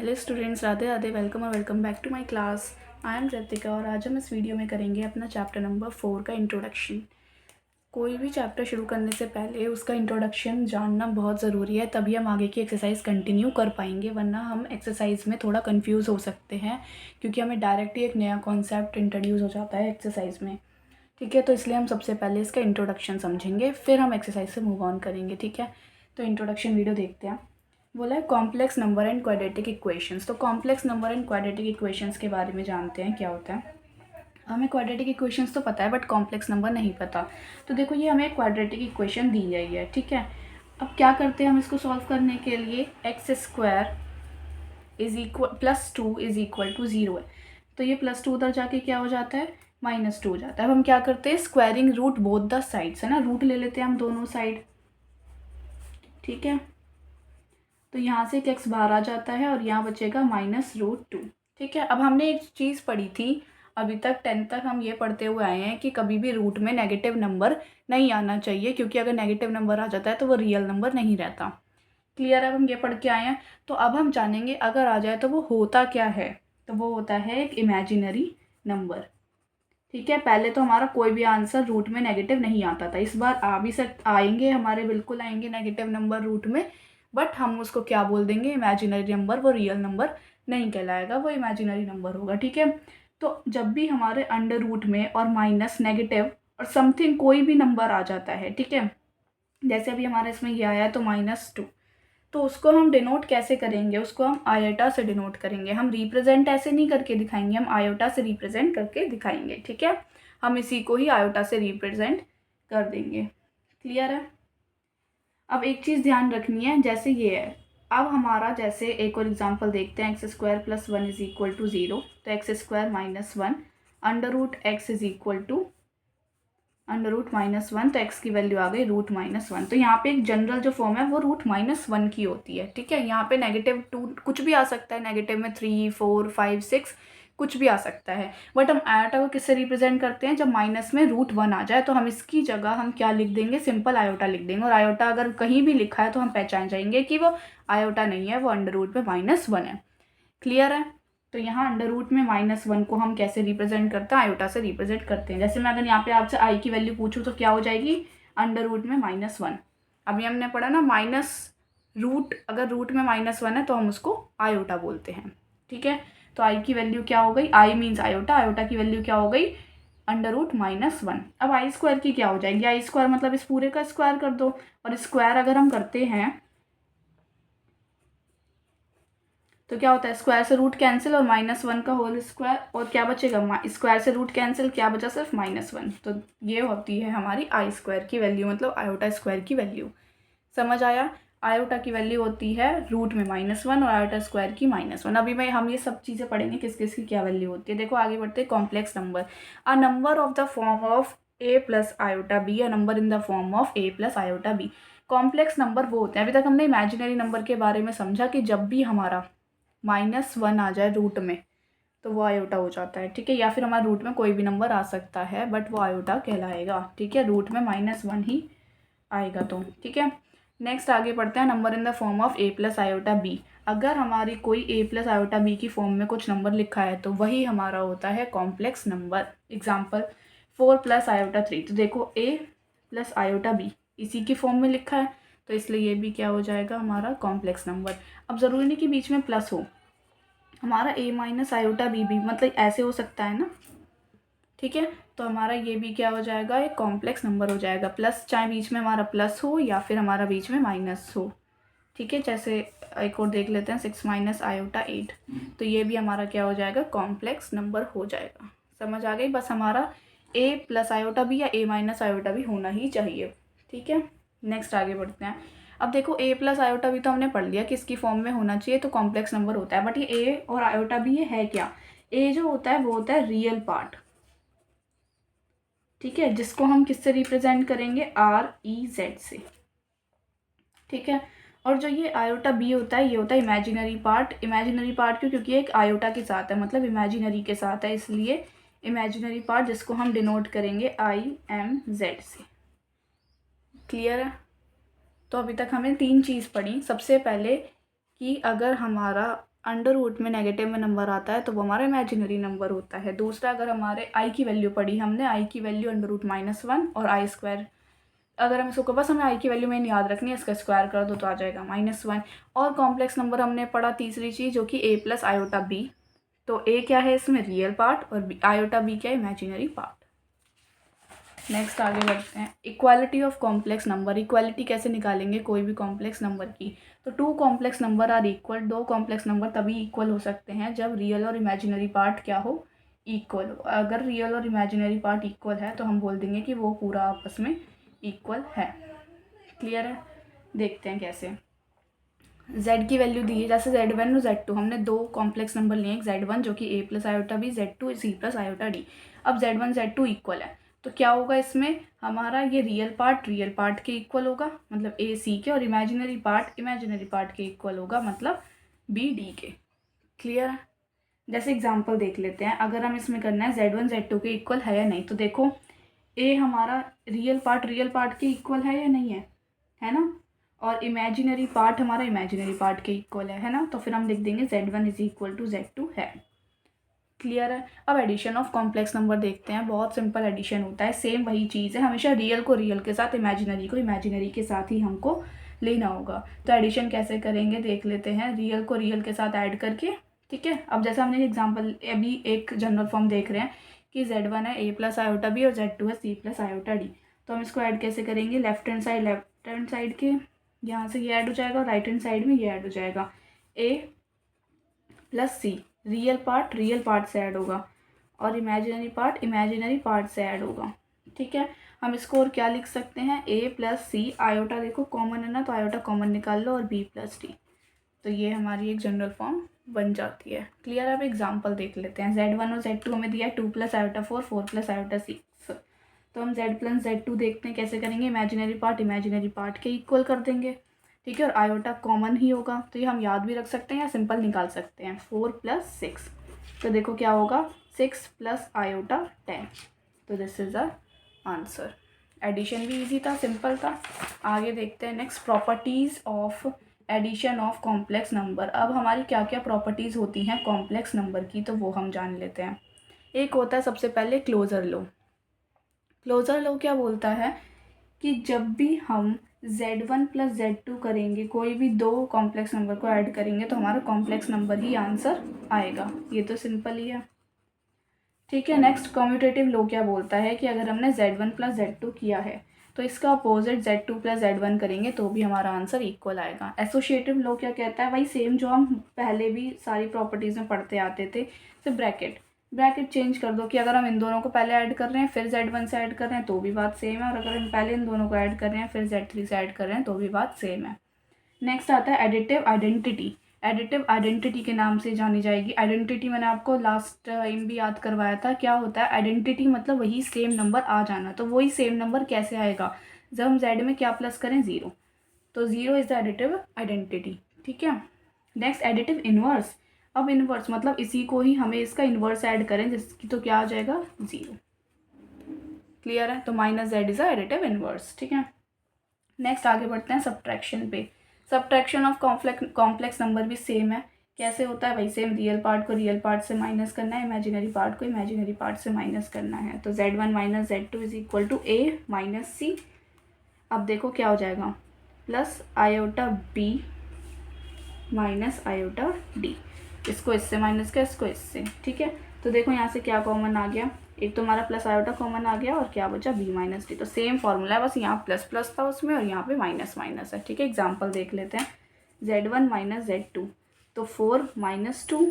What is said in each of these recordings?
Hello students, Radhe Radhe. Welcome और welcome back to my class. I am Ritika और आज हम इस वीडियो में करेंगे अपना चैप्टर नंबर 4 का इंट्रोडक्शन। कोई भी चैप्टर शुरू करने से पहले उसका इंट्रोडक्शन जानना बहुत ज़रूरी है, तभी हम आगे की एक्सरसाइज कंटिन्यू कर पाएंगे, वरना हम एक्सरसाइज में थोड़ा कंफ्यूज हो सकते हैं क्योंकि हमें डायरेक्ट ही एक नया कॉन्सेप्ट इंट्रोड्यूस हो जाता है एक्सरसाइज में। ठीक है, तो इसलिए हम सबसे पहले इसका इंट्रोडक्शन समझेंगे, फिर हम एक्सरसाइज से मूव ऑन करेंगे। ठीक है, तो इंट्रोडक्शन वीडियो देखते हैं। बोला है complex number and quadratic equations. तो complex number and quadratic equations के बारे में जानते हैं क्या होता है। हमें क्वाड्रेटिक इक्वेशंस तो पता है बट कॉम्प्लेक्स नंबर नहीं पता। तो देखो, ये हमें क्वाड्रेटिक इक्वेशन दी गई है। ठीक है, अब क्या करते हैं हम इसको सॉल्व करने के लिए। X square is equal +2 is equal to 0 है, तो ये +2 उधर जाके क्या हो जाता है, -2 हो जाता है। अब हम क्या करते हैं, squaring root both the sides, है ना, रूट ले लेते हैं हम दोनों साइड। ठीक है, तो यहाँ से एक एक्स बाहर आ जाता है और यहाँ बचेगा -√2। ठीक है, अब हमने एक चीज़ पढ़ी थी, अभी तक 10th तक हम ये पढ़ते हुए आए हैं कि कभी भी रूट में नेगेटिव नंबर नहीं आना चाहिए, क्योंकि अगर नेगेटिव नंबर आ जाता है तो वो रियल नंबर नहीं रहता। क्लियर है, अब हम ये पढ़ के आए हैं। तो अब हम जानेंगे अगर आ जाए तो वो होता क्या है। तो वो होता है एक इमेजिनरी नंबर। ठीक है, पहले तो हमारा कोई भी आंसर रूट में नेगेटिव नहीं आता था, इस बार आ भी आएंगे, हमारे बिल्कुल आएंगे नेगेटिव नंबर रूट में, बट हम उसको क्या बोल देंगे, इमेजिनरी नंबर। वो रियल नंबर नहीं कहलाएगा, वो इमेजिनरी नंबर होगा। ठीक है, तो जब भी हमारे अंडर रूट में और माइनस, नेगेटिव और समथिंग कोई भी नंबर आ जाता है, ठीक है, जैसे अभी हमारे इसमें ये आया है तो -2, तो उसको हम डिनोट कैसे करेंगे, उसको हम आयोटा से डिनोट करेंगे। हम रिप्रेजेंट ऐसे नहीं करके दिखाएंगे, हम आयोटा से रिप्रेजेंट करके दिखाएंगे। ठीक है, हम इसी को ही आयोटा से रिप्रेजेंट कर देंगे। क्लियर है। अब एक चीज़ ध्यान रखनी है, जैसे ये है, अब हमारा जैसे एक और एग्जांपल देखते हैं, x² + 1 इज इक्वल टू 0, तो x² - 1 √x is equal to √-1, तो x की वैल्यू आ गई √-1। तो यहाँ पे एक जनरल जो फॉर्म है वो √-1 की होती है। ठीक है, यहाँ पे -2 कुछ भी आ सकता है, नेगेटिव में 3, 4, 5, 6 कुछ भी आ सकता है, बट हम आयोटा को किससे रिप्रेजेंट करते हैं, जब माइनस में √1 आ जाए तो हम इसकी जगह हम क्या लिख देंगे, सिंपल आयोटा लिख देंगे। और आयोटा अगर कहीं भी लिखा है तो हम पहचान जाएंगे कि वो आयोटा नहीं है, वो अंडर रूट में -1 है। क्लियर है। तो यहाँ अंडर रूट में -1 को हम कैसे रिप्रेजेंट करते हैं, आयोटा से रिप्रेजेंट करते हैं। जैसे मैं अगर यहाँ पे आपसे आई की वैल्यू पूछूँ तो क्या हो जाएगी, अंडर रूट में -1। अभी हमने पढ़ा ना, माइनस रूट, अगर रूट में -1 है तो हम उसको आयोटा बोलते हैं। ठीक है, तो आई की वैल्यू क्या हो गई, आई मीन्स आयोटा, आयोटा की वैल्यू क्या हो गई, अंडर रूट -1। अब आई स्क्वायर की क्या हो जाएगी, आई स्क्वायर मतलब इस पूरे का स्क्वायर कर दो, और स्क्वायर अगर हम करते हैं तो क्या होता है, स्क्वायर से रूट कैंसिल और -1 का होल स्क्वायर, और क्या बचेगा, स्क्वायर से रूट कैंसिल, क्या बचा, सिर्फ -1। तो ये होती है हमारी आई स्क्वायर की वैल्यू, मतलब आयोटा स्क्वायर की वैल्यू। समझ आया। आयोटा की वैल्यू होती है रूट में -1 और आयोटा स्क्वायर की -1। अभी मैं हम ये सब चीज़ें पढ़ेंगे किस किस की क्या वैल्यू होती है। देखो आगे बढ़ते हैं, complex number, a number of the form of a + iota b, a number in the form of a + iota b। Complex number वो होते हैं, अभी तक हमने इमेजिनरी नंबर के बारे में समझा कि जब भी हमारा -1 आ जाए रूट में तो वो आयोटा हो जाता है। ठीक है, या फिर हमारे रूट में कोई भी नंबर आ सकता है बट वो आयोटा कहलाएगा। ठीक है, रूट में -1 ही आएगा तो। ठीक है, नेक्स्ट आगे पढ़ते हैं, number in the form of a + iota b। अगर हमारी कोई a + आयोटा b की फॉर्म में कुछ नंबर लिखा है तो वही हमारा होता है कॉम्प्लेक्स नंबर। एग्जाम्पल 4 + आयोटा 3, तो देखो a + आयोटा b इसी की फॉर्म में लिखा है, तो इसलिए ये भी क्या हो जाएगा, हमारा कॉम्प्लेक्स नंबर। अब ज़रूरी नहीं कि बीच में प्लस हो, हमारा a - आयोटा b भी मतलब ऐसे हो सकता है ना। ठीक है, तो हमारा ये भी क्या हो जाएगा, एक कॉम्प्लेक्स नंबर हो जाएगा। प्लस, चाहे बीच में हमारा प्लस हो या फिर हमारा बीच में माइनस हो। ठीक है, जैसे एक और देख लेते हैं, 6 - आयोटा 8, तो ये भी हमारा क्या हो जाएगा, कॉम्प्लेक्स नंबर हो जाएगा। समझ आ गई, बस हमारा a + आयोटा भी या a - आयोटा भी होना ही चाहिए। ठीक है, नेक्स्ट आगे बढ़ते हैं। अब देखो a + आयोटा भी तो हमने पढ़ लिया कि इसकी फॉर्म में होना चाहिए तो कॉम्प्लेक्स नंबर होता है, बट ये a और आयोटा भी ये है क्या, a जो होता है वो होता है रियल पार्ट। ठीक है, जिसको हम किससे रिप्रेजेंट करेंगे, REZ से। ठीक है, और जो ये आयोटा बी होता है ये होता है इमेजिनरी पार्ट। इमेजिनरी पार्ट क्यों, क्योंकि एक आयोटा के साथ है, मतलब इमेजिनरी के साथ है, इसलिए इमेजिनरी पार्ट, जिसको हम डिनोट करेंगे IMZ से। क्लियर है। तो अभी तक हमें 3 चीज़ पढ़ी। सबसे पहले कि अगर हमारा अंडर रूट में नेगेटिव में नंबर आता है तो वो हमारा इमेजिनरी नंबर होता है। दूसरा, अगर हमारे आई की वैल्यू पढ़ी हमने, आई की वैल्यू अंडर रूट -1 और आई स्क्वायर, अगर हम इसको बस हमें आई की वैल्यू मेन याद रखनी है, इसका स्क्वायर कर दो तो आ जाएगा -1। और कॉम्प्लेक्स नंबर हमने पढ़ा तीसरी चीज़, जो कि a + आयोटा b। तो a क्या है इसमें, रियल पार्ट, और आयोटा b क्या है, इमेजिनरी पार्ट। नेक्स्ट आगे बढ़ते हैं, equality of complex number. Equality कैसे निकालेंगे कोई भी कॉम्प्लेक्स नंबर की? तो 2 complex number are equal, 2 complex number तभी इक्वल हो सकते हैं जब रियल और इमेजिनरी पार्ट क्या हो, इक्वल हो। अगर रियल और इमेजिनरी पार्ट इक्वल है तो हम बोल देंगे कि वो पूरा आपस में इक्वल है। क्लियर है? देखते हैं कैसे। z की वैल्यू दी है, जैसे z1 और z2, हमने 2 कॉम्प्लेक्स नंबर लिए, एक z1 जो कि a + iota b, z2 c + iota d। अब z1 z2 इक्वल है तो क्या होगा इसमें, हमारा ये रियल पार्ट के इक्वल होगा, मतलब a c के, और इमेजिनरी पार्ट के इक्वल होगा, मतलब b d के। क्लियर है? जैसे एग्जांपल देख लेते हैं, अगर हम इसमें करना है z1 z2 के इक्वल है या नहीं, तो देखो a हमारा रियल पार्ट के इक्वल है या नहीं है ना, और इमेजिनरी पार्ट हमारा इमेजिनरी पार्ट के इक्वल है ना, तो फिर हम लिख देंगे z1 = z2 है। क्लियर है? अब एडिशन ऑफ कॉम्प्लेक्स नंबर देखते हैं, बहुत सिंपल एडिशन होता है, सेम वही चीज़ है, हमेशा रियल को रियल के साथ, इमेजिनरी को इमेजिनरी के साथ ही हमको लेना होगा। तो एडिशन कैसे करेंगे देख लेते हैं, रियल को रियल के साथ ऐड करके। ठीक है, अब जैसे हमने एग्जाम्पल अभी एक जनरल फॉर्म देख रहे हैं कि z1 है a + आयोटा b और z2 है c + आयोटा d। तो हम इसको ऐड कैसे करेंगे, लेफ्ट हैंड साइड के यहाँ से ये ऐड हो जाएगा और राइट हैंड साइड में ये ऐड हो जाएगा, a + c, रियल पार्ट से ऐड होगा और इमेजिनरी पार्ट से ऐड होगा। ठीक है, हम इसको और क्या लिख सकते हैं, a + c, आयोटा देखो कॉमन है ना, तो आयोटा कॉमन निकाल लो, और b + d। तो ये हमारी एक जनरल फॉर्म बन जाती है। क्लियर? अब एग्जांपल देख लेते हैं, z1 और z2 हमें दिया है 2 + आयोटा 4, 4 + आयोटा 6। तो हम z + z2 देखते हैं कैसे करेंगे, इमेजिनरी पार्ट के इक्वल कर देंगे। ठीक है, और आयोटा कॉमन ही होगा, तो ये हम याद भी रख सकते हैं या सिंपल निकाल सकते हैं, 4 + 6। तो देखो क्या होगा, 6 + आयोटा 10। तो this is the answer. Addition भी इजी था, सिंपल था। आगे देखते हैं next, properties of addition of complex number. अब हमारी क्या क्या प्रॉपर्टीज़ होती हैं कॉम्प्लेक्स नंबर की, तो वो हम जान लेते हैं। एक होता है सबसे पहले क्लोजर लॉ। क्लोजर लॉ क्या बोलता है कि जब भी हम z1 + z2 करेंगे, कोई भी 2 कॉम्प्लेक्स नंबर को ऐड करेंगे, तो हमारा कॉम्प्लेक्स नंबर ही आंसर आएगा। ये तो सिंपल ही है। ठीक है, नेक्स्ट कम्यूटेटिव लॉ क्या बोलता है कि अगर हमने z1 + z2 किया है तो इसका अपोजिट z2 + z1 करेंगे तो भी हमारा आंसर इक्वल आएगा। एसोसिएटिव लॉ क्या कहता है, वही सेम जो हम पहले भी सारी प्रॉपर्टीज़ में पढ़ते आते थे, सिर्फ ब्रैकेट चेंज कर दो कि अगर हम इन दोनों को पहले ऐड कर रहे हैं फिर z1 से ऐड कर रहे हैं तो भी बात सेम है, और अगर हम पहले इन दोनों को ऐड कर रहे हैं फिर z3 से ऐड कर रहे हैं तो भी बात सेम है। नेक्स्ट आता है एडिटिव आइडेंटिटी के नाम से जानी जाएगी। आइडेंटिटी मैंने आपको लास्ट टाइम भी याद करवाया था, क्या होता है आइडेंटिटी, मतलब वही सेम नंबर आ जाना। तो वही सेम नंबर कैसे आएगा, जब हम z में क्या प्लस करें, 0। तो 0 इज़ द एडिटिव आइडेंटिटी। ठीक है, नेक्स्ट एडिटिव इनवर्स। अब इनवर्स मतलब इसी को ही हमें इसका इनवर्स ऐड करें जिसकी, तो क्या आ जाएगा, 0। क्लियर है? तो -z is a additive inverse. ठीक है, नेक्स्ट आगे बढ़ते हैं सब्ट्रैक्शन पे। सब्ट्रैक्शन ऑफ कॉम्प्लेक्स नंबर भी सेम है। कैसे होता है, वही सेम, रियल पार्ट को रियल पार्ट से माइनस करना है, इमेजिनरी पार्ट को इमेजिनरी पार्ट से माइनस करना है। तो z1 - z2 = a - c। अब देखो क्या हो जाएगा, plus iota b minus iota d। इसको इससे माइनस किया, इसको इससे। ठीक है, तो देखो यहाँ से क्या कॉमन आ गया, एक तो हमारा प्लस आयोटा कॉमन आ गया और क्या बचा, b - d। तो सेम फॉर्मूला है, बस यहाँ प्लस प्लस था उसमें और यहाँ पे माइनस माइनस है। ठीक है, एग्जांपल देख लेते हैं, z1 - z2, तो 4 - 2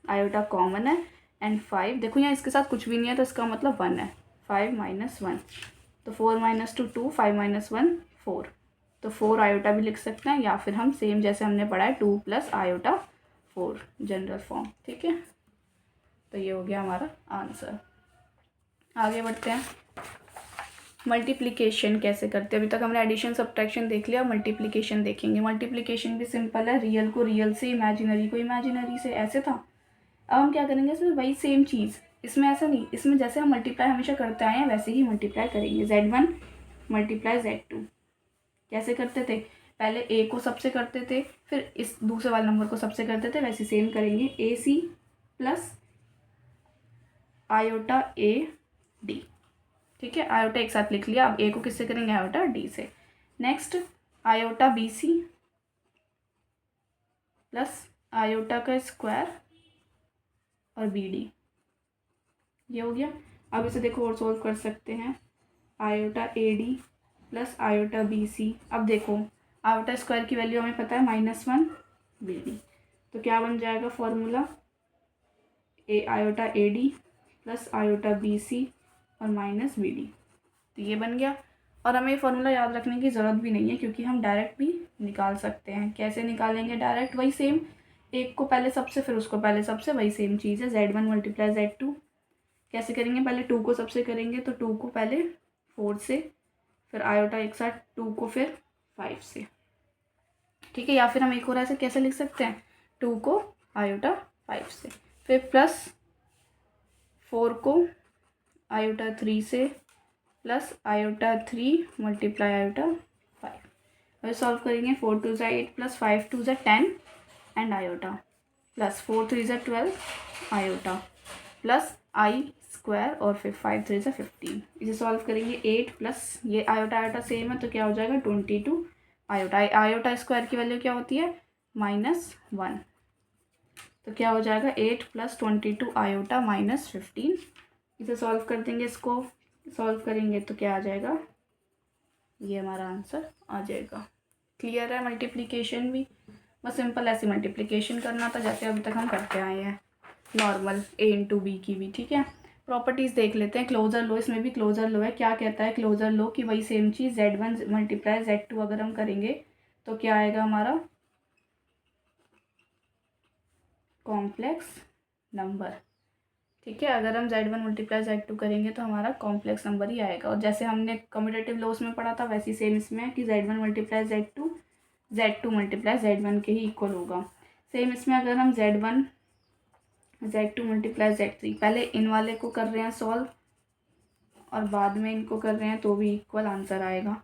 आयोटा कॉमन है, एंड 5, देखो यहाँ इसके साथ कुछ भी नहीं है तो इसका मतलब 1 है, 5 - 1, तो 4 - 2 2, 5 - 1 4। तो 4 आयोटा भी लिख सकते हैं, या फिर हम सेम जैसे हमने पढ़ा है 2 + आयोटा 4 जनरल फॉर्म। ठीक है, तो ये हो गया हमारा आंसर। आगे बढ़ते हैं, मल्टीप्लिकेशन कैसे करते हैं। अभी तक हमने एडिशन सब्ट्रैक्शन देख लिया, मल्टीप्लिकेशन देखेंगे। मल्टीप्लिकेशन भी सिंपल है, रियल को रियल से, इमेजिनरी को इमेजिनरी से, ऐसे था। अब हम क्या करेंगे, इसमें वही सेम चीज़, इसमें ऐसा नहीं, इसमें जैसे हम मल्टीप्लाई हमेशा करते आए हैं वैसे ही मल्टीप्लाई करेंगे। z1 × z2 कैसे करते थे, पहले ए को सबसे करते थे, फिर इस दूसरे वाले नंबर को सबसे करते थे, वैसे सेम करेंगे A C plus iota A D. ठीक है, आयोटा एक साथ लिख लिया। अब ए को किससे करेंगे, आयोटा डी से। Next iota B C plus iota का स्क्वायर और बी डी, ये हो गया। अब इसे देखो और सोल्व कर सकते हैं, iota A D plus iota B C. अब देखो आयोटा स्क्वायर की वैल्यू हमें पता है -1 बी डी, तो क्या बन जाएगा formula, A iota A D plus iota B C और माइनस बी डी, तो ये बन गया। और हमें ये फॉर्मूला याद रखने की ज़रूरत भी नहीं है, क्योंकि हम डायरेक्ट भी निकाल सकते हैं। कैसे निकालेंगे डायरेक्ट, वही सेम, एक को पहले सबसे फिर उसको पहले सबसे, वही सेम चीज़ है, Z1 मल्टीप्लाई Z2। कैसे करेंगे, पहले 2 को सबसे करेंगे, तो 2 को पहले 4 से, फिर आयोटा एक साथ 2 को फिर 5 से। ठीक है, या फिर हम एक और ऐसे कैसे लिख सकते हैं, 2 को आयोटा 5 से, फिर प्लस 4 को आयोटा 3 से, प्लस आयोटा 3 मल्टीप्लाई आयोटा 5। अब सॉल्व करेंगे, 4 2 ज़ा 8 प्लस 5 2 ज़ा 10 एंड आयोटा, प्लस 4 3 ज़ा 12 आयोटा, प्लस आई स्क्वायर और फिर 5 3 ज़ा 15। इसे सॉल्व करेंगे, 8 प्लस ये आयोटा आयोटा सेम है, तो क्या हो जाएगा 22 आयोटा। आयोटा स्क्वायर की वैल्यू क्या होती है, -1, तो क्या हो जाएगा 8 प्लस 22 आयोटा -15। इसे सॉल्व कर देंगे, इसको सॉल्व करेंगे तो क्या आ जाएगा, ये हमारा आंसर आ जाएगा। क्लियर है, मल्टीप्लिकेशन भी बस सिंपल ऐसी मल्टीप्लिकेशन करना था जैसे अभी तक हम करते आए हैं, नॉर्मल a इंटू बी की भी। ठीक है, प्रॉपर्टीज़ देख लेते हैं। क्लोजर लो, इसमें भी क्लोजर लो है। क्या कहता है क्लोजर लो कि वही सेम चीज़ Z1 मल्टीप्लाई Z2 अगर हम करेंगे तो क्या आएगा हमारा, कॉम्प्लेक्स नंबर। ठीक है, अगर हम Z1 मल्टीप्लाई Z2 करेंगे तो हमारा कॉम्प्लेक्स नंबर ही आएगा। और जैसे हमने कम्यूटेटिव लॉस में पढ़ा था, वैसे सेम इसमें है कि Z1 multiply Z2 multiply Z1 के ही इक्वल होगा। सेम इसमें अगर हम Z1 Z2 मल्टीप्लाई Z3, पहले इन वाले को कर रहे हैं सॉल्व और बाद में इनको कर रहे हैं तो भी इक्वल आंसर आएगा।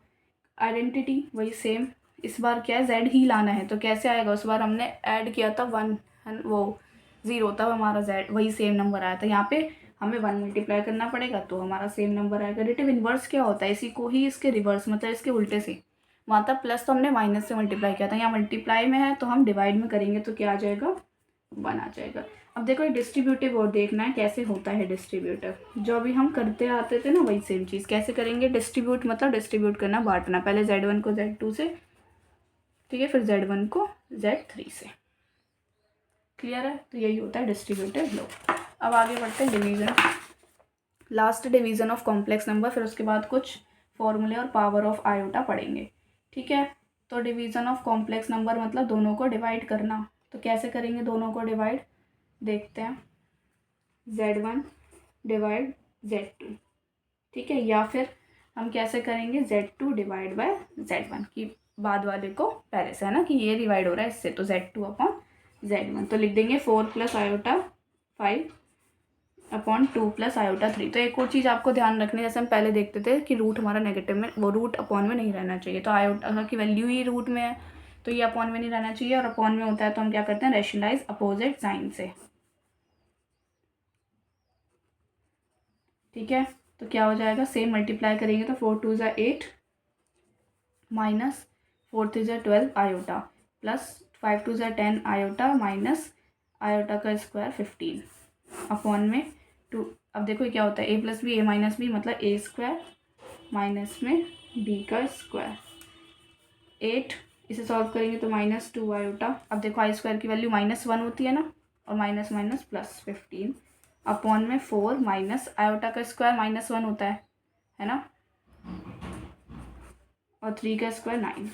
आइडेंटिटी वही सेम, इस बार क्या है Z ही लाना है, तो कैसे आएगा, उस बार हमने ऐड किया था 1 वो 0, तब हमारा Z वही सेम नंबर आया था। यहाँ पे हमें 1 मल्टीप्लाई करना पड़ेगा तो हमारा सेम नंबर आएगा। रिलेटिव इन्वर्स क्या होता है, इसी को ही इसके रिवर्स मतलब इसके उल्टे से, वहाँ तक प्लस तो हमने माइनस से मल्टीप्लाई किया था, यहाँ मल्टीप्लाई में है तो हम डिवाइड में करेंगे तो क्या आ जाएगा, 1 आ जाएगा। अब देखो ये डिस्ट्रीब्यूटिव और देखना है कैसे होता है डिस्ट्रीब्यूटिव, जो अभी हम करते आते थे ना वही सेम चीज़। कैसे करेंगे, डिस्ट्रीब्यूट मतलब डिस्ट्रीब्यूट करना, बांटना, पहले Z1 को Z2 से, ठीक है, फिर Z1 को Z3 से। क्लियर है, तो यही होता है डिस्ट्रीब्यूटिव लो। अब आगे बढ़ते हैं division, last division of complex number, फिर उसके बाद कुछ फॉर्मूले और पावर ऑफ आयोटा पढ़ेंगे। ठीक है, तो डिवीज़न ऑफ कॉम्प्लेक्स नंबर मतलब दोनों को डिवाइड करना। तो कैसे करेंगे दोनों को डिवाइड, देखते हैं, Z1 डिवाइड Z2। ठीक है, या फिर हम कैसे करेंगे, Z2 डिवाइड बाय Z1 की बाद वाले को पहले से है ना कि ये डिवाइड हो रहा है इससे, तो Z2 अपॉन Z1, तो लिख देंगे 4 plus iota 5 upon 2 plus iota 3। तो एक और चीज़ आपको ध्यान रखनी है, जैसे हम पहले देखते थे कि रूट हमारा नेगेटिव में, वो रूट अपॉन में नहीं रहना चाहिए, तो आयोटा की वैल्यू ही रूट में है तो ये अपॉन में नहीं रहना चाहिए, और अपॉन में होता है तो हम क्या करते हैं, रैशनलाइज अपोजिट साइन से। ठीक है, तो क्या हो जाएगा, सेम मल्टीप्लाई करेंगे तो 4 2 ज़ा 8 माइनस 4 3 ज़ा 12 आयोटा, प्लस 5 2 ज़ा 10 आयोटा, माइनस आयोटा का स्क्वायर 15 अपॉन में 2। अब देखो क्या होता है, a plus B, a minus B मतलब a स्क्वायर माइनस में b का स्क्वायर, 8। इसे सॉल्व करेंगे तो -2 आयोटा। अब देखो आई स्क्वायर की वैल्यू -1 होती है ना, और माइनस माइनस प्लस 15 अपॉन में 4 माइनस आयोटा का स्क्वायर -1 होता है ना, और 3 का स्क्वायर 9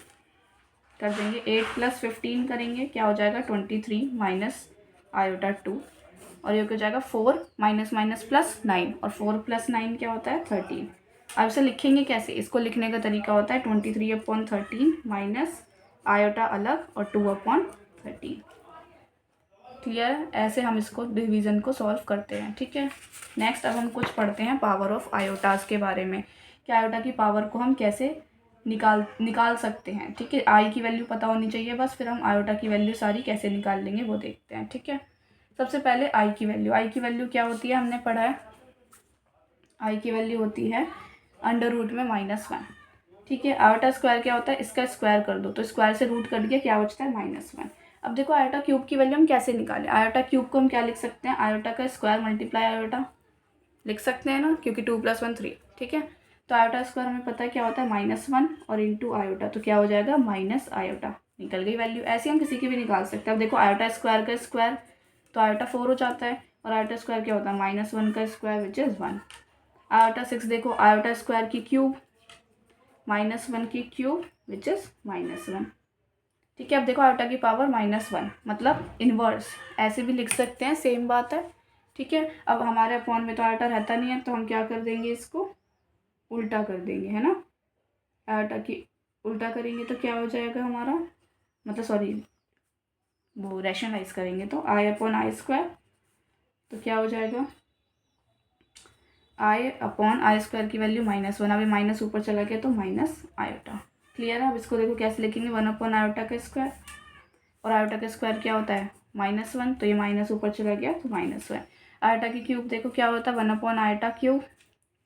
कर देंगे। 8 प्लस 15 करेंगे क्या हो जाएगा, 23 माइनस आयोटा 2, और ये हो जाएगा 4 माइनस माइनस प्लस 9, और 4 प्लस 9 क्या होता है 13। अब इसे लिखेंगे कैसे, इसको लिखने का तरीका होता है 23 अपॉन 13 माइनस आयोटा अलग और 2 अपॉन 13। क्लियर है, ऐसे हम इसको डिवीज़न को सॉल्व करते हैं। ठीक है, नेक्स्ट अब हम कुछ पढ़ते हैं पावर ऑफ आयोटास के बारे में कि आयोटा की पावर को हम कैसे निकाल सकते हैं। ठीक है, आई की वैल्यू पता होनी चाहिए बस, फिर हम आयोटा की वैल्यू सारी कैसे निकाल लेंगे वो देखते हैं। ठीक है, सबसे पहले आई की वैल्यू क्या होती है, हमने पढ़ा है आई की वैल्यू होती है अंडर रूट में -1। ठीक है, आयोटा स्क्वायर क्या होता है, इसका स्क्वायर कर दो तो स्क्वायर से रूट कट गया, क्या बचता है -1। अब देखो आयोटा क्यूब की वैल्यू हम कैसे निकालें, आयोटा क्यूब को हम क्या लिख सकते हैं, आयोटा का स्क्वायर मल्टीप्लाई आयोटा लिख सकते हैं ना, क्योंकि 2 + 1 3। ठीक है, तो आयोटा स्क्वायर हमें पता है क्या होता है -1 और इंटू आयोटा, तो क्या हो जाएगा माइनस आयोटा, निकल गई वैल्यू। ऐसे हम किसी की भी निकाल सकते हैं। अब देखो आयोटा स्क्वायर का स्क्वायर तो आयोटा 4 हो जाता है, और आयोटा स्क्वायर क्या होता है -1 का स्क्वायर विच इज़ 1। आयोटा 6 देखो आयोटा स्क्वायर की क्यूब -1 की क्यूब विच इज़ -1। ठीक है, अब देखो आयोटा की पावर -1 मतलब इनवर्स, ऐसे भी लिख सकते हैं, सेम बात है। ठीक है, अब हमारे अपॉन में तो आयोटा रहता नहीं है, तो हम क्या कर देंगे, इसको उल्टा कर देंगे, है ना। आयोटा की उल्टा करेंगे तो क्या हो जाएगा हमारा, मतलब सॉरी वो रैशनलाइज करेंगे तो I/I², तो क्या हो जाएगा I/I² की वैल्यू -1। अभी माइनस ऊपर चला गया तो माइनस आयोटा। क्लियर है। अब इसको देखो कैसे लिखेंगे, 1/आयोटा का स्क्वायर, और आयोटा का स्क्वायर क्या होता है -1, तो ये माइनस ऊपर चला गया तो -1। आयोटा की क्यूब देखो क्या होता है 1/आयोटा²।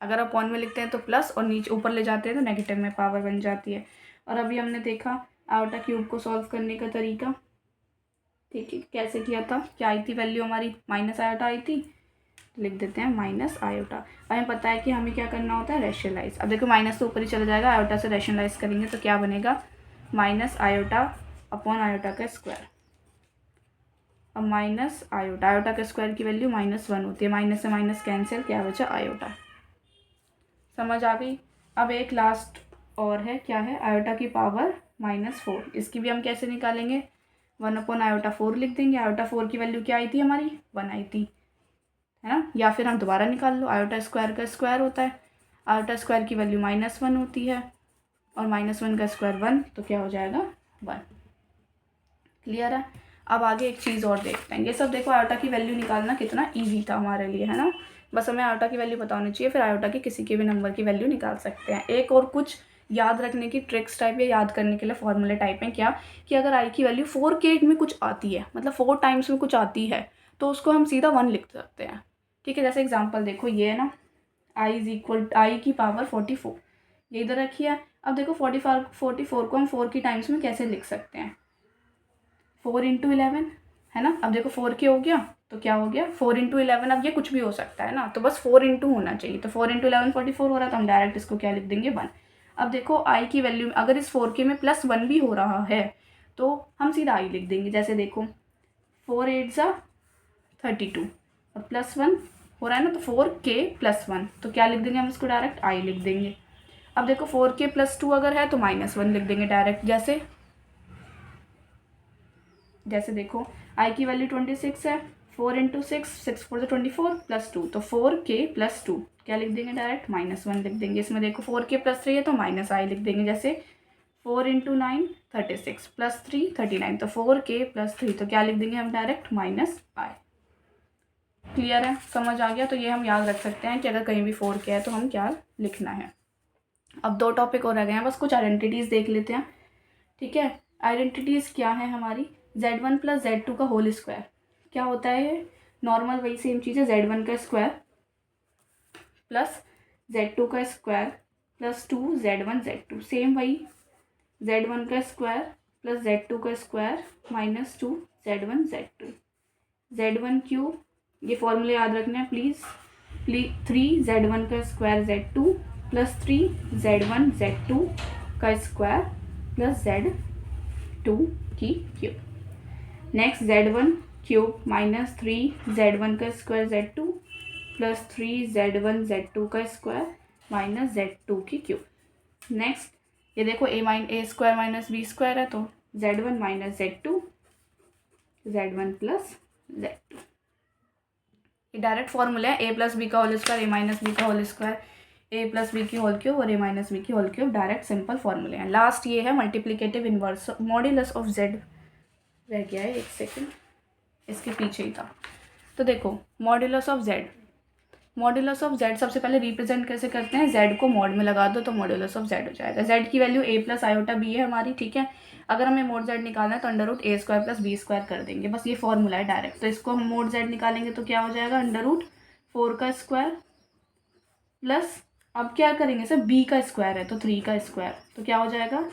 अगर अपॉन में लिखते हैं तो प्लस, और नीचे ऊपर ले जाते हैं तो नेगेटिव में पावर बन जाती है। और अभी हमने देखा आयोटा क्यूब को सॉल्व करने का तरीका। ठीक है, कैसे किया था, क्या आई थी वैल्यू हमारी माइनस आयोटा आई थी, लिख देते हैं माइनस आयोटा। हमें पता है कि हमें क्या करना होता है, रैशनलाइज। अब देखो माइनस तो ऊपर ही चला जाएगा, आयोटा से रैशनलाइज करेंगे तो क्या बनेगा माइनस आयोटा अपॉन आयोटा का स्क्वायर। अब माइनस आयोटा, आयोटा का स्क्वायर की वैल्यू -1 होती है, माइनस से माइनस कैंसिल, क्या बचा आयोटा। समझ आ गई। अब एक लास्ट और है, क्या है, आयोटा की पावर -4। इसकी भी हम कैसे निकालेंगे, 1/आयोटा4 लिख देंगे। आयोटा4 की वैल्यू क्या आई थी हमारी 1 आई थी, है ना। या फिर हम दोबारा निकाल लो, आयोटा स्क्वायर का स्क्वायर होता है, आयोटा स्क्वायर की वैल्यू -1 होती है, और -1 का स्क्वायर 1, तो क्या हो जाएगा 1। क्लियर है। अब आगे एक चीज़ और देखते हैं। ये सब देखो आयोटा की वैल्यू निकालना कितना ईजी था हमारे लिए, है ना। बस हमें आयोटा की वैल्यू पता होनी चाहिए, फिर आयोटा की किसी के भी नंबर की वैल्यू निकाल सकते हैं। एक और कुछ याद रखने की ट्रिक्स टाइप या याद करने के लिए फॉर्मूले टाइप हैं, क्या कि अगर आई की वैल्यू 4 के में कुछ आती है, मतलब 4 टाइम्स में कुछ आती है, तो उसको हम सीधा 1 लिख सकते हैं। ठीक है, जैसे एग्जाम्पल देखो ये है ना, आई की पावर 44 ये इधर रखी है। अब देखो 44 को हम 4 की टाइम्स में कैसे लिख सकते हैं, 4 × 11, है ना। अब देखो 4 के हो गया तो क्या हो गया 4 × 11, अब ये कुछ भी हो सकता है ना, तो बस 4 × होना चाहिए, तो 4 × 11 44 हो रहा है, तो हम डायरेक्ट इसको क्या लिख देंगे 1। अब देखो आई की वैल्यू अगर इस 4 के में +1 भी हो रहा है तो हम सीधा आई लिख देंगे। जैसे देखो 4 8 = 32 और +1 हो रहा है ना, तो 4k + 1, तो क्या लिख देंगे हम इसको डायरेक्ट आई लिख देंगे। अब देखो 4k + 2 अगर है तो -1 लिख देंगे डायरेक्ट। जैसे देखो आई की वैल्यू 26 है, 4 × 6 6 4 24 +2, तो 4k + 2 क्या लिख देंगे डायरेक्ट -1 लिख देंगे। इसमें देखो 4k + 3 है तो -i लिख देंगे। जैसे 4 × 9 36 +3 39, तो 4k + 3, तो क्या लिख देंगे हम डायरेक्ट -i। क्लियर है, समझ आ गया। तो ये हम याद रख सकते हैं कि अगर कहीं भी 4k है तो हम क्या लिखना है। अब 2 टॉपिक और रह गए हैं, बस कुछ आइडेंटिटीज़ देख लेते हैं। ठीक है, आइडेंटिटीज़ क्या है हमारी, z1 + z2 का होल स्क्वायर क्या होता है, ये नॉर्मल वही सेम चीज़ है, z1 का स्क्वायर प्लस z2 का square plus 2 z1 z2, same वही z1 का स्क्वायर प्लस z2 का square -2 z1 z2, z1 cube, ये फॉर्मूले याद रखने हैं प्लीज़। 3 z1 का square z2 plus 3 z1 z2 का स्क्वायर प्लस z2 की cube. Next z1 cube -3 z1 का square z2 plus 3 z1 z2 का स्क्वायर माइनस z2 की क्यूब। नेक्स्ट ये देखो a² - b² है, तो z1 - z2 z1 plus z2, ये डायरेक्ट फॉर्मूला है। a + b का होल स्क्वायर a - b का होल स्क्वायर a + b की होल क्यूब और a - b की होल क्यूब, डायरेक्ट सिंपल फॉर्मूले हैं। लास्ट ये है multiplicative inverse, modulus of z रह गया है, एक सेकेंड इसके पीछे ही था। तो देखो modulus of z, modulus of Z सबसे पहले रिप्रेजेंट कैसे करते हैं, जेड को मॉड में लगा दो तो मॉड्यूलस ऑफ जेड हो जाएगा। जेड की value a plus iota B है हमारी, ठीक है। अगर हमें मोड जेड निकालना है तो अंडर रूट ए स्क्वायर प्लस बी स्क्वायर कर देंगे, बस ये फॉर्मूला है डायरेक्ट। तो इसको हम मोड जेड निकालेंगे तो क्या हो जाएगा, अंडर रूट 4 का स्क्वायर प्लस, अब क्या करेंगे सर, b का स्क्वायर है तो 3 का स्क्वायर, तो क्या हो जाएगा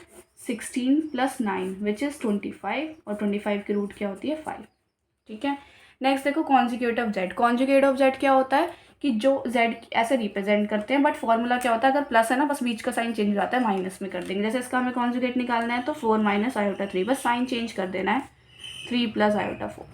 16 प्लस 9 विच इज़ 25, और 25 की रूट क्या होती है 5, ठीक है। नेक्स्ट देखो conjugate of Z. Conjugate of Z क्या होता है कि जो जेड ऐसे रिप्रेजेंट करते हैं, बट फॉर्मूला क्या होता है, अगर प्लस है ना बस बीच का साइन चेंज हो जाता है, माइनस में कर देंगे। जैसे इसका हमें कॉन्जुगेट निकालना है तो 4 माइनस आयोटा 3, बस साइन चेंज कर देना है, 3 प्लस आयोटा 4,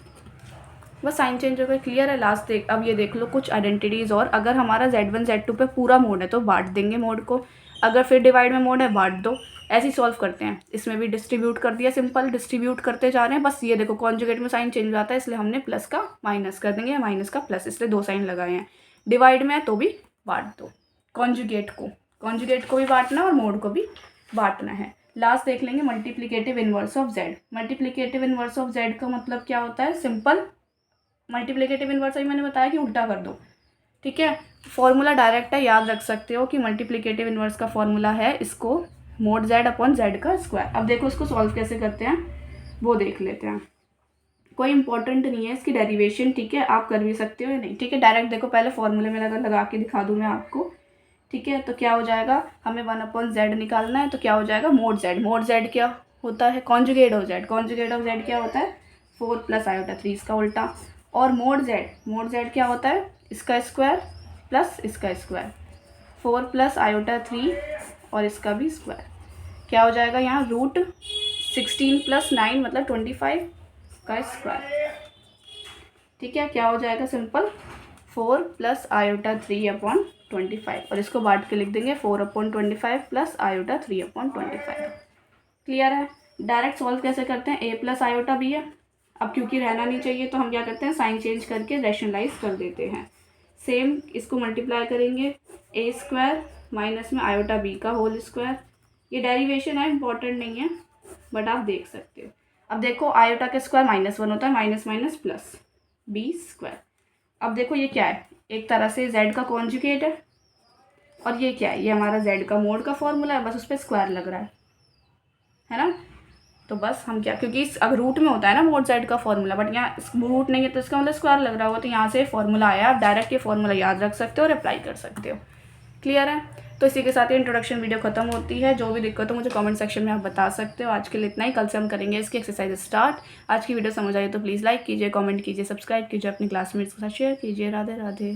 बस साइन चेंज हो गया। क्लियर है। लास्ट देख, अब ये देख लो कुछ आइडेंटिटीज़ और। अगर हमारा Z1 Z2 पे पूरा मोड है तो बांट देंगे मोड को, अगर फिर डिवाइड में मोड है बांट दो, ऐसे ही सॉल्व करते हैं। इसमें भी डिस्ट्रीब्यूट कर दिया, सिंपल डिस्ट्रीब्यूट करते जा रहे हैं। बस ये देखो कॉन्जुगेट में साइन चेंज हो जाता है, इसलिए हमने प्लस का माइनस कर देंगे या माइनस का प्लस, इसलिए 2 साइन लगाए हैं। डिवाइड में है तो भी बांट दो, कॉन्जुगेट को भी बांटना और मोड को भी बांटना है। लास्ट देख लेंगे multiplicative inverse of Z. Multiplicative inverse of Z का मतलब क्या होता है, सिंपल मल्टीप्लिकेटिव इनवर्स अभी मैंने बताया कि उल्टा कर दो, ठीक है। फॉर्मूला डायरेक्ट है, याद रख सकते हो कि मल्टीप्लिकेटिव इनवर्स का फॉर्मूला है इसको मोड जेड अपॉन जेड का स्क्वायर। अब देखो इसको सॉल्व कैसे करते हैं वो देख लेते हैं, कोई इंपॉर्टेंट नहीं है इसकी डेरिवेशन, ठीक है, आप कर भी सकते हो या नहीं, ठीक है। डायरेक्ट देखो पहले फॉर्मूले में लगा के दिखा दूँ मैं आपको, ठीक है। तो क्या हो जाएगा, हमें 1 अपॉन जेड निकालना है, तो क्या हो जाएगा मोड जेड। मोड जेड क्या होता है, conjugate of Z. Conjugate of Z क्या होता है 4 प्लस आयोटा 3, इसका उल्टा। और मोड जेड क्या होता है, इसका स्क्वायर प्लस इसका स्क्वायर, 4 प्लस आयोटा 3 और इसका भी स्क्वायर, क्या हो जाएगा यहाँ रूट 16 प्लस 9 मतलब 25 का स्क्वायर, ठीक है। क्या हो जाएगा सिंपल 4 प्लस आयोटा 3 अपॉन 25, और इसको बांट के लिख देंगे 4 upon 25 plus iota 3 upon 25। Clear है। डायरेक्ट सॉल्व कैसे करते हैं, a प्लस आयोटा भी है, अब क्योंकि रहना नहीं चाहिए तो हम क्या करते हैं साइन चेंज करके रैशनलाइज कर देते हैं। सेम इसको मल्टीप्लाई करेंगे a स्क्वायर माइनस में आयोटा b का होल स्क्वायर। ये डेरिवेशन है, इंपॉर्टेंट नहीं है बट आप देख सकते हो। अब देखो आयोटा का स्क्वायर -1 होता है, minus minus plus b square. अब देखो ये क्या है, एक तरह से z का कॉन्जुगेट है, और ये क्या है, ये हमारा z का मोड का फॉर्मूला है, बस उस पर स्क्वायर लग रहा है ना। तो बस हम क्या, क्योंकि इस अब रूट में होता है ना मोड जेड का फॉर्मूला, बट यहाँ रूट नहीं है तो इसका मतलब स्क्वायर लग रहा होगा, तो यहाँ से फॉर्मूला आया। आप डायरेक्ट ये फॉर्मूला याद रख सकते हो और अप्लाई कर सकते हो। क्लियर है। तो इसी के साथ ये इंट्रोडक्शन वीडियो खत्म होती है। जो भी दिक्कत हो मुझे कमेंट सेक्शन में आप बता सकते हो। आज के लिए इतना ही, कल से हम करेंगे इसकी एक्सरसाइज स्टार्ट। आज की वीडियो समझ आई तो प्लीज़ लाइक कीजिए, कमेंट कीजिए, सब्सक्राइब कीजिए, अपने क्लासमेट्स के साथ शेयर कीजिए। राधे राधे।